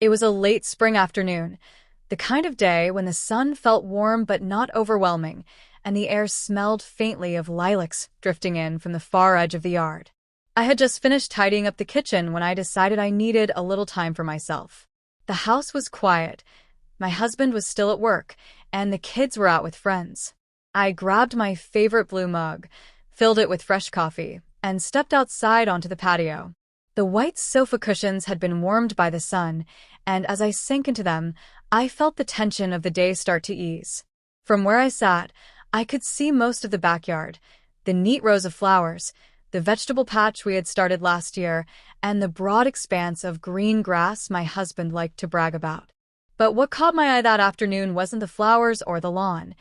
It was a late spring afternoon, the kind of day when the sun felt warm but not overwhelming, and the air smelled faintly of lilacs drifting in from the far edge of the yard. I had just finished tidying up the kitchen when I decided I needed a little time for myself. The house was quiet, my husband was still at work, and the kids were out with friends. I grabbed my favorite blue mug, filled it with fresh coffee, and stepped outside onto the patio. The white sofa cushions had been warmed by the sun, and as I sank into them, I felt the tension of the day start to ease. From where I sat, I could see most of the backyard, the neat rows of flowers, the vegetable patch we had started last year, and the broad expanse of green grass my husband liked to brag about. But what caught my eye that afternoon wasn't the flowers or the lawn.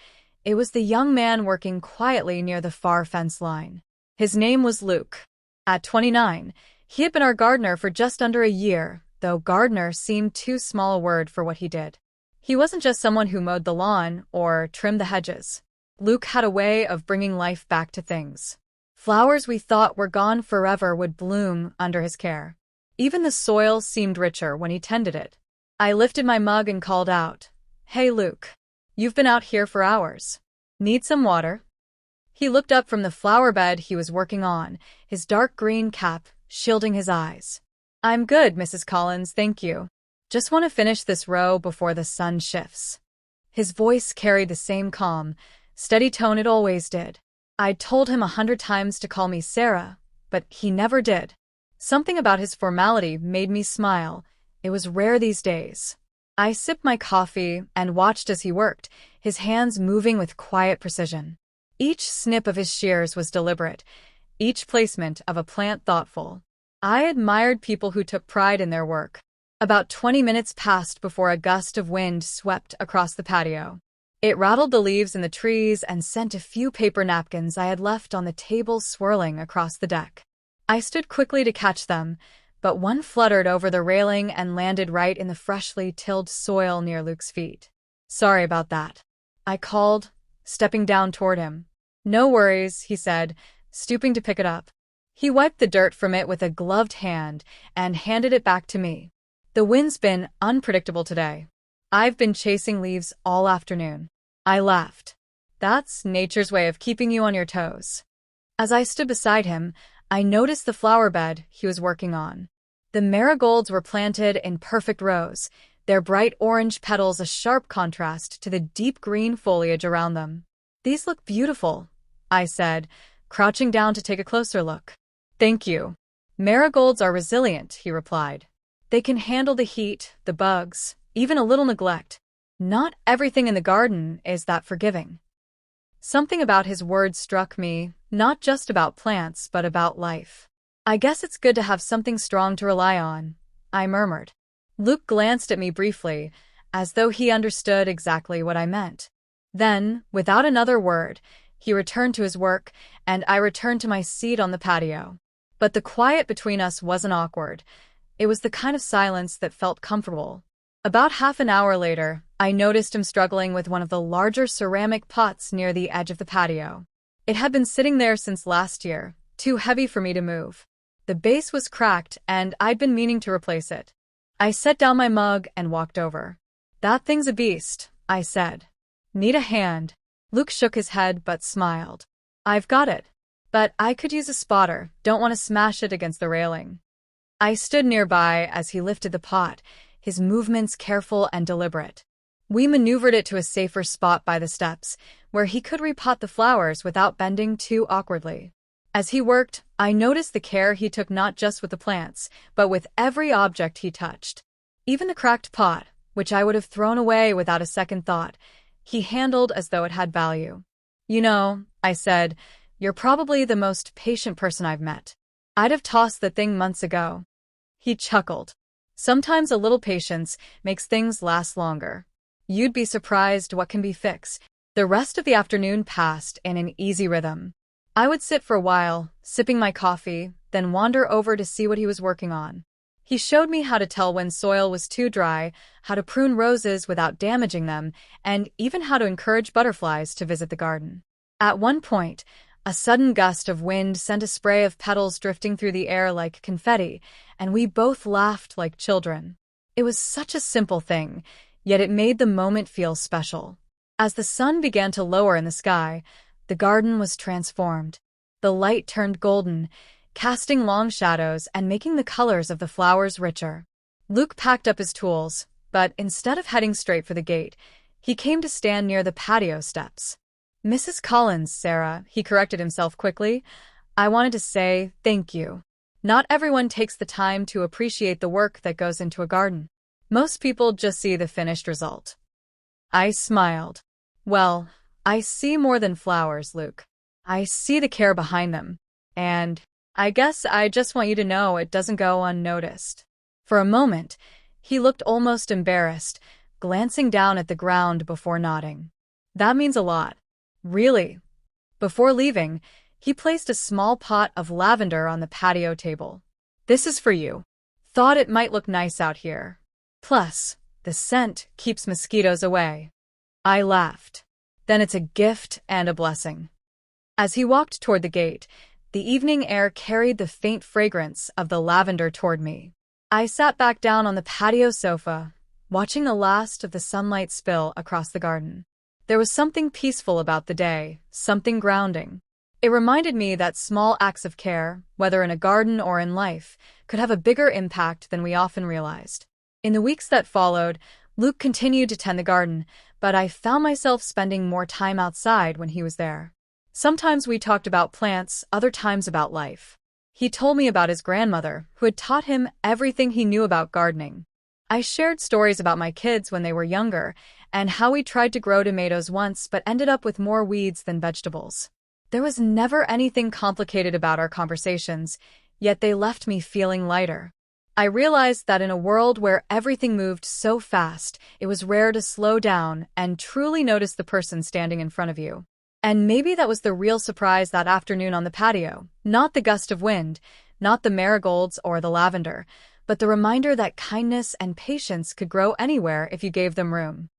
It was the young man working quietly near the far fence line. His name was Luke. At 29, he had been our gardener for just under a year, though gardener seemed too small a word for what he did. He wasn't just someone who mowed the lawn or trimmed the hedges. Luke had a way of bringing life back to things. Flowers we thought were gone forever would bloom under his care. Even the soil seemed richer when he tended it. I lifted my mug and called out, "Hey Luke, you've been out here for hours. Need some water?" He looked up from the flower bed he was working on, his dark green cap shielding his eyes. "I'm good, Mrs. Collins, thank you. Just want to finish this row before the sun shifts." His voice carried the same calm, steady tone it always did. I'd told him 100 times to call me Sarah, but he never did. Something about his formality made me smile. It was rare these days. I sipped my coffee and watched as he worked, his hands moving with quiet precision. Each snip of his shears was deliberate, each placement of a plant thoughtful. I admired people who took pride in their work. About 20 minutes passed before a gust of wind swept across the patio. It rattled the leaves in the trees and sent a few paper napkins I had left on the table swirling across the deck. I stood quickly to catch them, but one fluttered over the railing and landed right in the freshly tilled soil near Luke's feet. "Sorry about that," I called, stepping down toward him. "No worries," he said, stooping to pick it up. He wiped the dirt from it with a gloved hand and handed it back to me. "The wind's been unpredictable today. I've been chasing leaves all afternoon." I laughed. "That's nature's way of keeping you on your toes." As I stood beside him, I noticed the flower bed he was working on. The marigolds were planted in perfect rows, their bright orange petals a sharp contrast to the deep green foliage around them. "These look beautiful," I said, crouching down to take a closer look. "Thank you. Marigolds are resilient," he replied. "They can handle the heat, the bugs, even a little neglect. Not everything in the garden is that forgiving." Something about his words struck me, not just about plants, but about life. "I guess it's good to have something strong to rely on," I murmured. Luke glanced at me briefly, as though he understood exactly what I meant. Then, without another word, he returned to his work, and I returned to my seat on the patio. But the quiet between us wasn't awkward. It was the kind of silence that felt comfortable. About half an hour later, I noticed him struggling with one of the larger ceramic pots near the edge of the patio. It had been sitting there since last year, too heavy for me to move. The base was cracked, and I'd been meaning to replace it. I set down my mug and walked over. "That thing's a beast," I said. "Need a hand?" Luke shook his head but smiled. "I've got it. But I could use a spotter, don't want to smash it against the railing." I stood nearby as he lifted the pot, his movements careful and deliberate. We maneuvered it to a safer spot by the steps, where he could repot the flowers without bending too awkwardly. As he worked, I noticed the care he took not just with the plants, but with every object he touched. Even the cracked pot, which I would have thrown away without a second thought, he handled as though it had value. "You know," I said, "you're probably the most patient person I've met. I'd have tossed the thing months ago." He chuckled. "Sometimes a little patience makes things last longer. You'd be surprised what can be fixed." The rest of the afternoon passed in an easy rhythm. I would sit for a while, sipping my coffee, then wander over to see what he was working on. He showed me how to tell when soil was too dry, how to prune roses without damaging them, and even how to encourage butterflies to visit the garden. At one point, a sudden gust of wind sent a spray of petals drifting through the air like confetti, and we both laughed like children. It was such a simple thing, yet it made the moment feel special. As the sun began to lower in the sky, the garden was transformed. The light turned golden, casting long shadows and making the colors of the flowers richer. Luke packed up his tools, but instead of heading straight for the gate, he came to stand near the patio steps. "Mrs. Collins, Sarah," he corrected himself quickly. "I wanted to say thank you. Not everyone takes the time to appreciate the work that goes into a garden. Most people just see the finished result." I smiled. "Well, I see more than flowers, Luke. I see the care behind them. And I guess I just want you to know it doesn't go unnoticed." For a moment, he looked almost embarrassed, glancing down at the ground before nodding. "That means a lot. Really." Before leaving, he placed a small pot of lavender on the patio table. "This is for you. Thought it might look nice out here. Plus, the scent keeps mosquitoes away." I laughed. "Then it's a gift and a blessing." As he walked toward the gate, the evening air carried the faint fragrance of the lavender toward me. I sat back down on the patio sofa, watching the last of the sunlight spill across the garden. There was something peaceful about the day, something grounding. It reminded me that small acts of care, whether in a garden or in life, could have a bigger impact than we often realized. In the weeks that followed, Luke continued to tend the garden, but I found myself spending more time outside when he was there. Sometimes we talked about plants, other times about life. He told me about his grandmother, who had taught him everything he knew about gardening. I shared stories about my kids when they were younger, and how we tried to grow tomatoes once but ended up with more weeds than vegetables. There was never anything complicated about our conversations, yet they left me feeling lighter. I realized that in a world where everything moved so fast, it was rare to slow down and truly notice the person standing in front of you. And maybe that was the real surprise that afternoon on the patio. Not the gust of wind, not the marigolds or the lavender, but the reminder that kindness and patience could grow anywhere if you gave them room.